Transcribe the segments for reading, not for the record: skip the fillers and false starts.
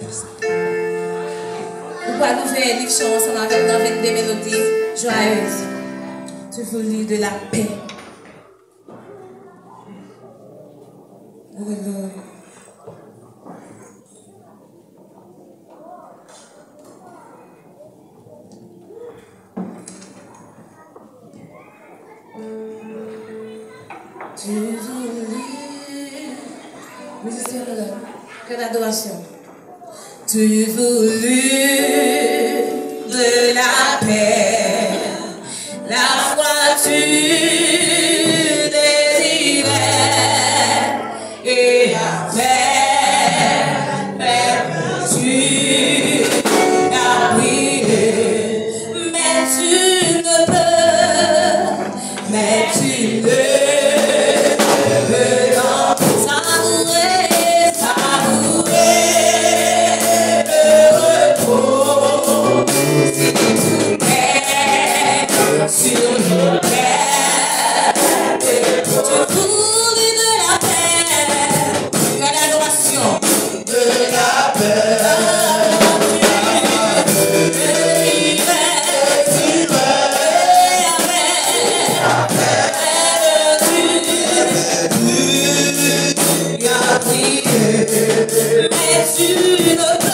Nous allons faire une livre ensemble avec nous avec des mélodies joyeuses. Tu voulais de la paix. Alléluia. Tu voulais. Musicien de l'homme. Que d'adoration. Tu voulais de la paix. La foi tu désirais. Et la paix, tu as prié. Mais tu ne peux. Mais tu ne peux pas savourer, le repos. Si tu mets sur nos cœurs, tu voulais de la paix, de l'adoration, de la paix. Mais tu ne peux.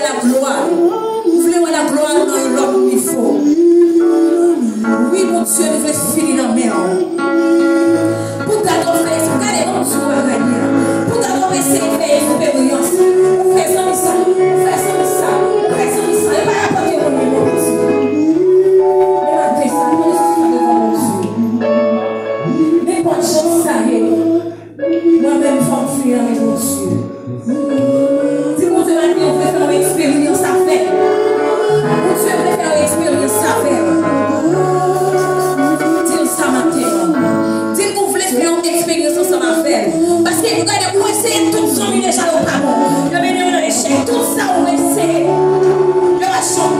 la gloire. Nous voulons la gloire dans l'homme qu'il faut. Oui, mon Dieu, nous voulons finir dans mer. Pour t'adorer, regardez mon Dieu, pour t'adorer, c'est faire expérience. Faisons ça, faisons ça, faisons ça. Et pas apporter mon nom, mon Dieu. Mais la paix, ça, nous sommes devant mon Dieu. Mais pas de chance, ça y est. Moi-même, je vais fuir avec mon Dieu. Si mon Dieu m'a dit, on peut faire une expérience à faire. Mon Dieu préfère une expérience à faire. Dis ça matin. Dis qu'on voulait faire une expérience ensemble à faire. Parce que regardez, vous essayez tout ça, il est déjà au parent. Le meilleur dans l'échec, tout ça, on essaie. Le rachant,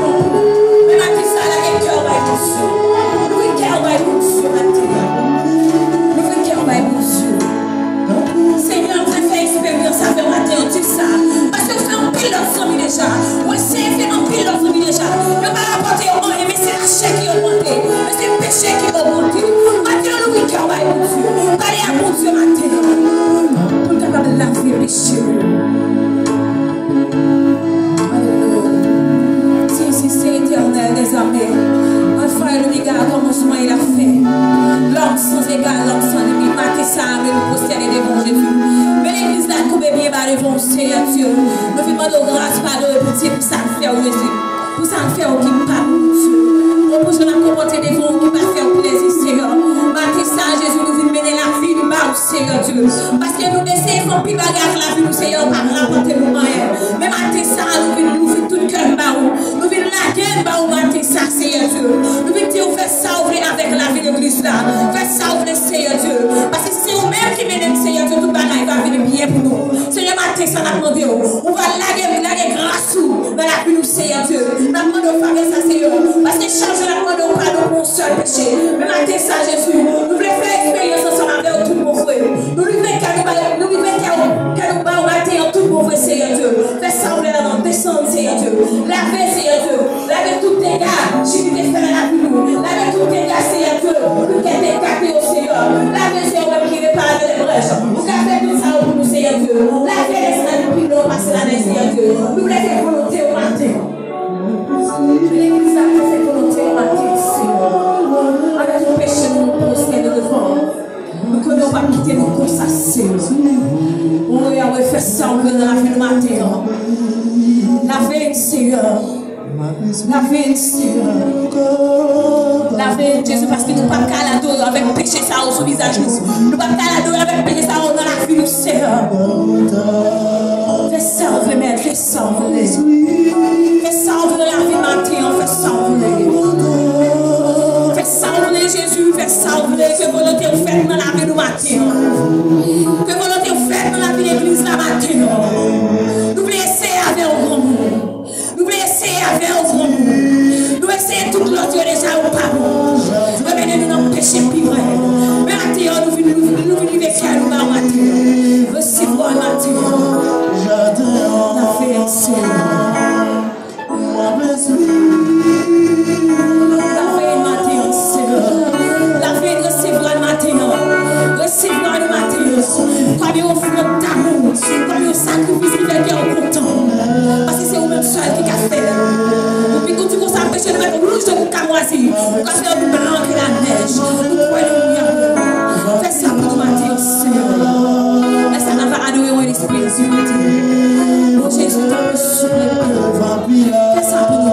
mais matin, ça, là, il y a cœur, mon Dieu. Le cœur, mon Dieu, matin. Le cœur, mon Dieu. Seigneur, on fait expérience à faire matin, tout ça. Parce que vous faites un pile d'ensemble déjà. On essaie de faire un pile d'ensemble déjà. Ne pas rapporter au monde, mais c'est la chair qui a augmenté. Mais c'est le péché qui a augmenté. Maintenant, le cœur, mon Dieu. Parlez à mon Dieu matin. Pour le capable de laver les cheveux. Alléluia. C'est éternel désormais. Alpha et l'Oméga, commencement et la fin. L'homme sans égal, l'homme sans limite. Maté ça, mais nous prosterner devant Jésus. Mais l'église là, coupe bien, va devant Seigneur Dieu. Nous lui demandons grâce, pardon et pitié pour ça faire au Jésus. Pour ça faire au qui pas pour Dieu. Pour que je m'en comporte devant qui va faire plaisir, Seigneur. Maté ça, Jésus, nous venons mener la vie du bas, Seigneur Dieu. Parce que nous essayons de faire plus bagarre la vie, nous, Seigneur, par rapporter nos moyens. Mais maté ça, nous venons tout cœur bas. Nous venons la gueule bas, maté ça, Seigneur Dieu. Nous venons dire, faites ça ouvrir avec la vie de Christ là. Faites ça ouvrir, Seigneur Dieu. Parce que c'est vous-même qui menez, Seigneur Dieu, tout bagaille va venir bien pour nous. Seigneur, maté ça, n'a demandé. On va laguer grâce dans la vie, nous, Seigneur Dieu. N'a demandé de faire ça, Seigneur. Parce que change la demande au pardon pour un seul péché. Mais maté ça, Jésus. Nous voulons faire expérience ensemble avec tout mon frère. Nous voulons qu'elle nous bat au matin en tout mon frère, Seigneur Dieu. Fais ça ouvrir là dans descendre, Seigneur Dieu. Lavez, Seigneur Dieu. Lavez tous tes gars. J'ai dit de faire la vie, nous. Lavez tous tes gars, Seigneur Dieu. Nous qu'elle t'écarte au Seigneur. Lavez, Seigneur, qui répare les brèches. Nous qu'elle fait tout ça pour nous, Seigneur Dieu. Lavez les sangs depuis nous, passer l'année, Seigneur Dieu. Nous voulons faire volonté au matin. L'église a fait volonté au matin, Seigneur. Avec nos péchés, nous postons devant. Nous ne pouvons pas quitter nos comme ça, Seigneur. Oh, Yahweh, fais ça, on veut la vie du matin. La veine, Seigneur. La veine, Seigneur. La veine, Jésus, parce que nous ne pouvons pas l'adorer avec péché ça au visage. Nous ne pouvons pas l'adorer avec péché ça dans la vie du Seigneur. Fais ça, on veut mettre, fais ça, on veut les. Fais ça, on veut la vie du matin, fais ça, on veut les. Fais ça, on veut Jésus, fais ça, on veut que volonté vous faites dans la vie du matin. Que volonté vous faites dans la vie de l'église la matin. Nous voulons essayer avec un grand monde. Nous voulons essayer avec un grand monde. Nous essayons tout l'autre déjà au pardon. Revenez-nous dans le péché pire. Mais matin, nous venons vivre avec nous matin. Recevons le matin. La fête, Seigneur. La fête, matin, Seigneur. La fête, recevra le matin. Recevra le matin. Comme un flot d'amour. Comme un sacrifice qui fait cœur content. Parce que c'est vous-même seul qui a fait. Et puis quand tu commences à pécher, nous mettons rouge de vous camoisie. Quand c'est un blanc qui la neige. Nous prenons fais ça pour le matin, Seigneur. Laisse ça va adorer mon esprit, s'il vous plaît. Mon Jésus, t'as reçu le fais ça pour nous.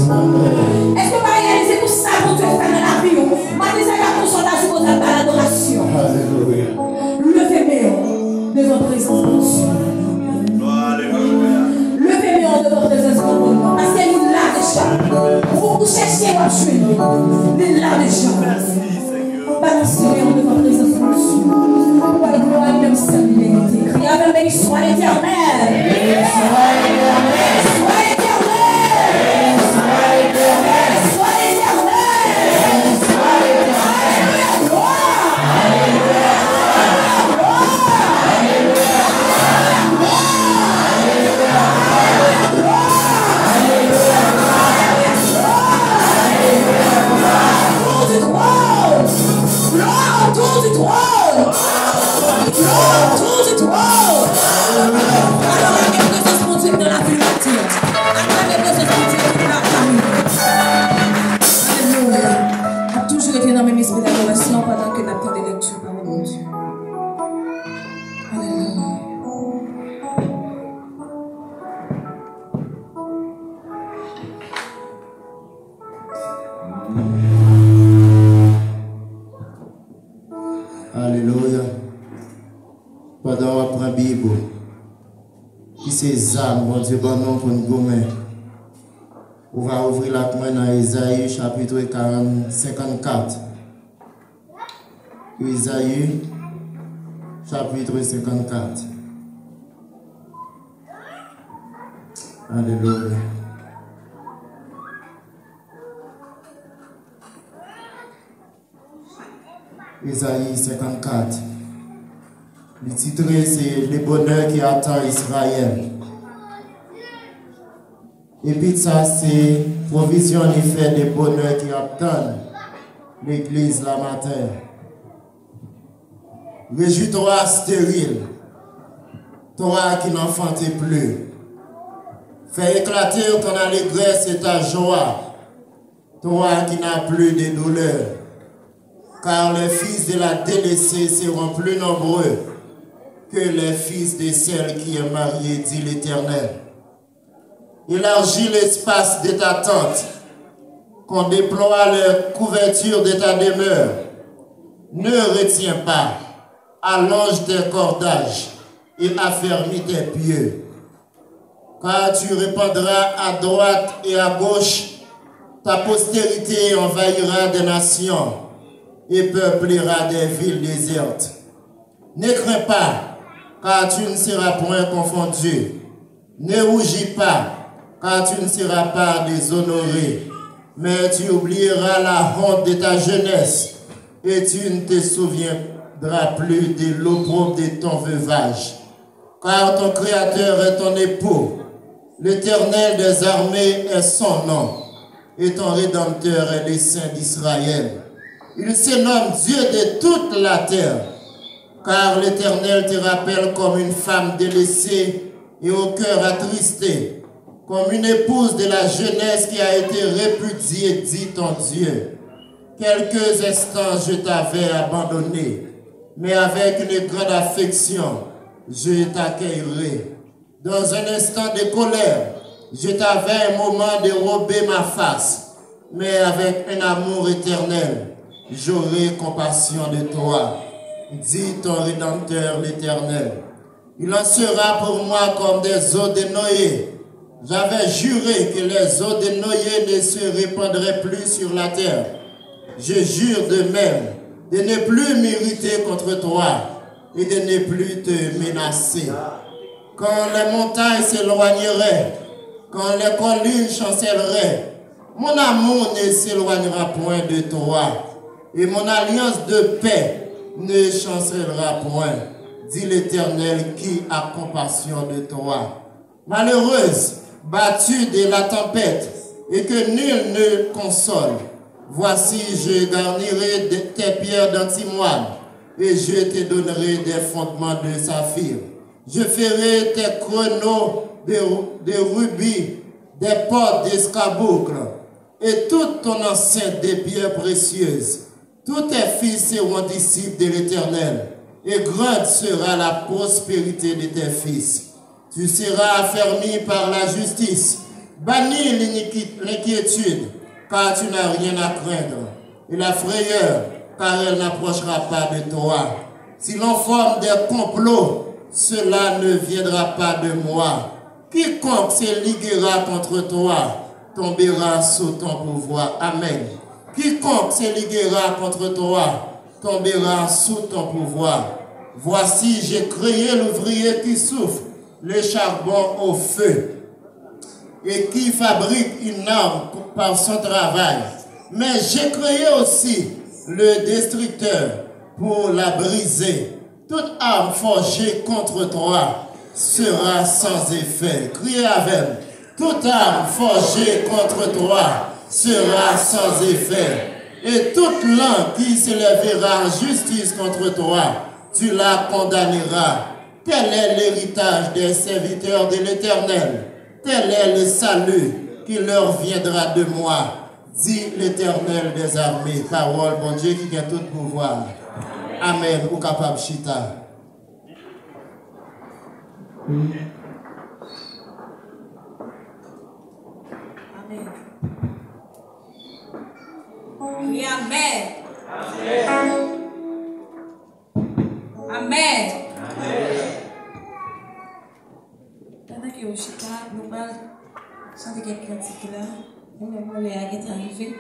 Est-ce que vous réalisez tout ça pour Dieu fait dans la vie? Maintenant, ça y a ton soldat sur votre adoration. Levez-moi devant présence de Dieu. Levez-moi devant présence de Dieu. Parce qu'il est là déjà. Vous cherchez à tuer. Il est là déjà. Balancez-le devant présence de Dieu. Pour la gloire et le salut de l'unité. Criez avec béni soit l'Éternel. Soit l'Éternel. Soit l'Éternel. Soit l'Éternel. Soit l'Éternel. Soit l'Éternel. Gloire. Gloire autour du trône. Gloire autour du trône. Alors, la présence pour Dieu dans la vie entière. Alors, la présence pour Dieu dans la famille. Alléluia. A toujours été dans mes esprits d'adoration pendant que nous avons des lectures par mon Dieu. Alléluia. Alléluia. Pendant qu'on prend la Bible, qui c'est âmes, mon Dieu, bon nom pour nous gommer. On va ouvrir la main dans Isaïe chapitre 54. Isaïe chapitre 54. Alléluia. Isaïe 54. Le titre c'est le bonheur qui attend Israël. Et puis ça c'est provision en effet des bonheurs qui attendent l'église la matin. Réjouis-toi stérile, toi qui n'enfantes plus. Fais éclater ton allégresse et ta joie, toi qui n'as plus de douleur. Car les fils de la délaissée seront plus nombreux que les fils de celle qui est mariée, dit l'Éternel. Élargis l'espace de ta tente, qu'on déploie les couvertures de ta demeure. Ne retiens pas, allonge tes cordages et affermis tes pieux. Car tu répandras à droite et à gauche, ta postérité envahira des nations et peuplera des villes désertes. Ne crains pas, car tu ne seras point confondu. Ne rougis pas, car tu ne seras pas déshonoré. Mais tu oublieras la honte de ta jeunesse, et tu ne te souviendras plus de l'opprobre de ton veuvage. Car ton Créateur est ton époux, l'Éternel des armées est son nom, et ton Rédempteur est le Saint d'Israël. Il se nomme Dieu de toute la terre, car l'Éternel te rappelle comme une femme délaissée et au cœur attristé, comme une épouse de la jeunesse qui a été répudiée, dit ton Dieu. Quelques instants je t'avais abandonné, mais avec une grande affection, je t'accueillerai. Dans un instant de colère, je t'avais un moment dérober ma face, mais avec un amour éternel, j'aurai compassion de toi, dit ton Rédempteur l'Éternel. Il en sera pour moi comme des eaux de Noé. J'avais juré que les eaux de Noé ne se répandraient plus sur la terre. Je jure de même de ne plus m'irriter contre toi et de ne plus te menacer. Quand les montagnes s'éloigneraient, quand les collines chancelleraient, mon amour ne s'éloignera point de toi. Et mon alliance de paix ne chancellera point, dit l'Éternel qui a compassion de toi. Malheureuse, battue de la tempête, et que nul ne console, voici je garnirai tes pierres d'antimoine, et je te donnerai des fondements de saphir. Je ferai tes créneaux de rubis, des portes d'escarboucle, et toute ton enceinte de pierres précieuses. Tous tes fils seront disciples de l'Éternel, et grande sera la prospérité de tes fils. Tu seras affermi par la justice, Bannis l'inquiétude, car tu n'as rien à craindre, et la frayeur, car elle n'approchera pas de toi. Si l'on forme des complots, cela ne viendra pas de moi. Quiconque se liguera contre toi tombera sous ton pouvoir. Amen. Quiconque se liguera contre toi tombera sous ton pouvoir. Voici, j'ai créé l'ouvrier qui souffle le charbon au feu et qui fabrique une arme par son travail. Mais j'ai créé aussi le destructeur pour la briser. Toute arme forgée contre toi sera sans effet. Criez avec. Toute arme forgée contre toi sera sans effet. Et toute langue qui s'élèvera en justice contre toi, tu la condamneras. Tel est l'héritage des serviteurs de l'Éternel. Tel est le salut qui leur viendra de moi, dit l'Éternel des armées. Parole, bon Dieu, qui a tout pouvoir. Amen. Ou capable chita. Amen. Oui, amen. Amen. Pendant que au chita, nous allons chanter quelques cantiques là. Nous allons les arriver.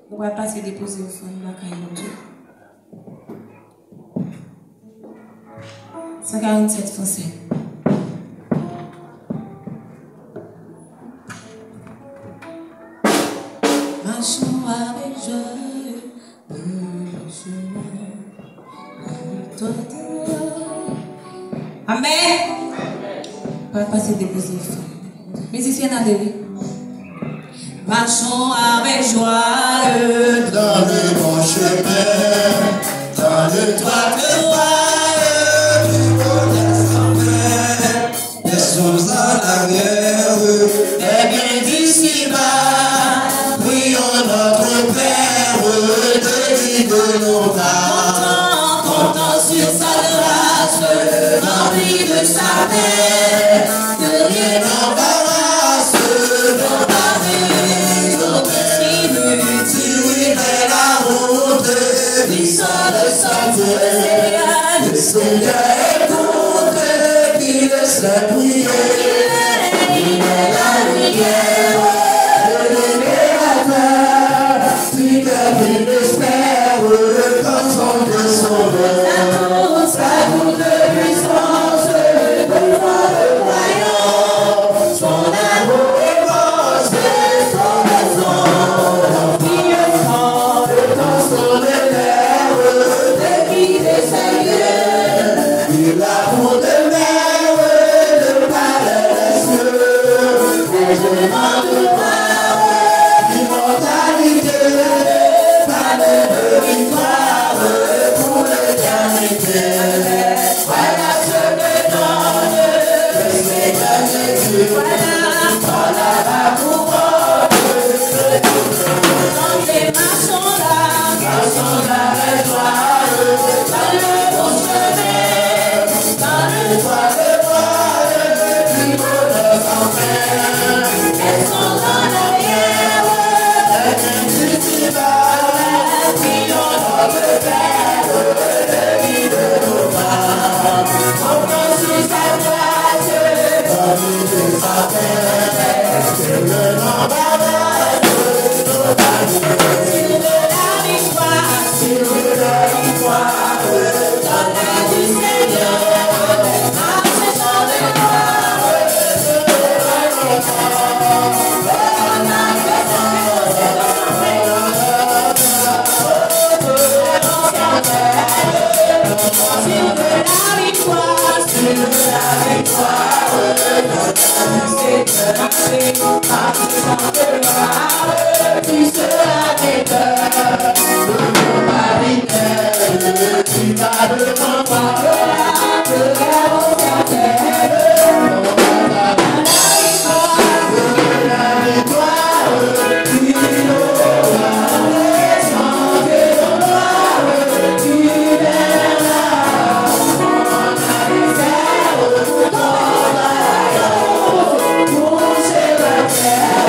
Nous allons passer déposer au fond de la caille. 147 français. Marchons avec joie le chemin. Amen. On va passer déposer au fond. Musicien à lui. Marchons avec joie dans le bon chemin, dans le droit de laissons en arrière les biens d'ici-bas. Prions notre Père de guider nos pas. Comptons sur sa grâce, rempli de sa paix, que rien n'embarrasse nos paris, nos tribus. Tu es la route, glissant le sentier. Le Seigneur écoute, il laisse la prière. Il est la lumière, le libérateur, tu t'as l'espère, comme son Dieu sauveur. Sa route de puissance, de foi de croyant, son amour immense, son raison. Il prend le temps sur les terres, de quitter sa gueule. Il a pour de mer, le palais des cieux. Et je demande gloire, immortalité, palais de victoire pour l'éternité. Voilà ce que donne le Seigneur Jésus. Voilà la couronne de tout les marchons là avec joie, dans le bon chemin, dans le droit de voile, du bonheur sans fin. Elles sont en arrière, elles du bas, prions notre Père, le guide nos pas. Comptons sur sa grâce, comme de sa paix, que le nom d'Allah nos balises. Sur la victoire, dans la du Seigneur, marche sans mémoire, tu seras vainqueur, tu vas devant toi, la victoire, tu l'auras, sans gloire, tu verras, on a des airs, ton royaume, pour la terre.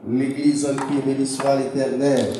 L'Église qui bénit soit l'Éternel.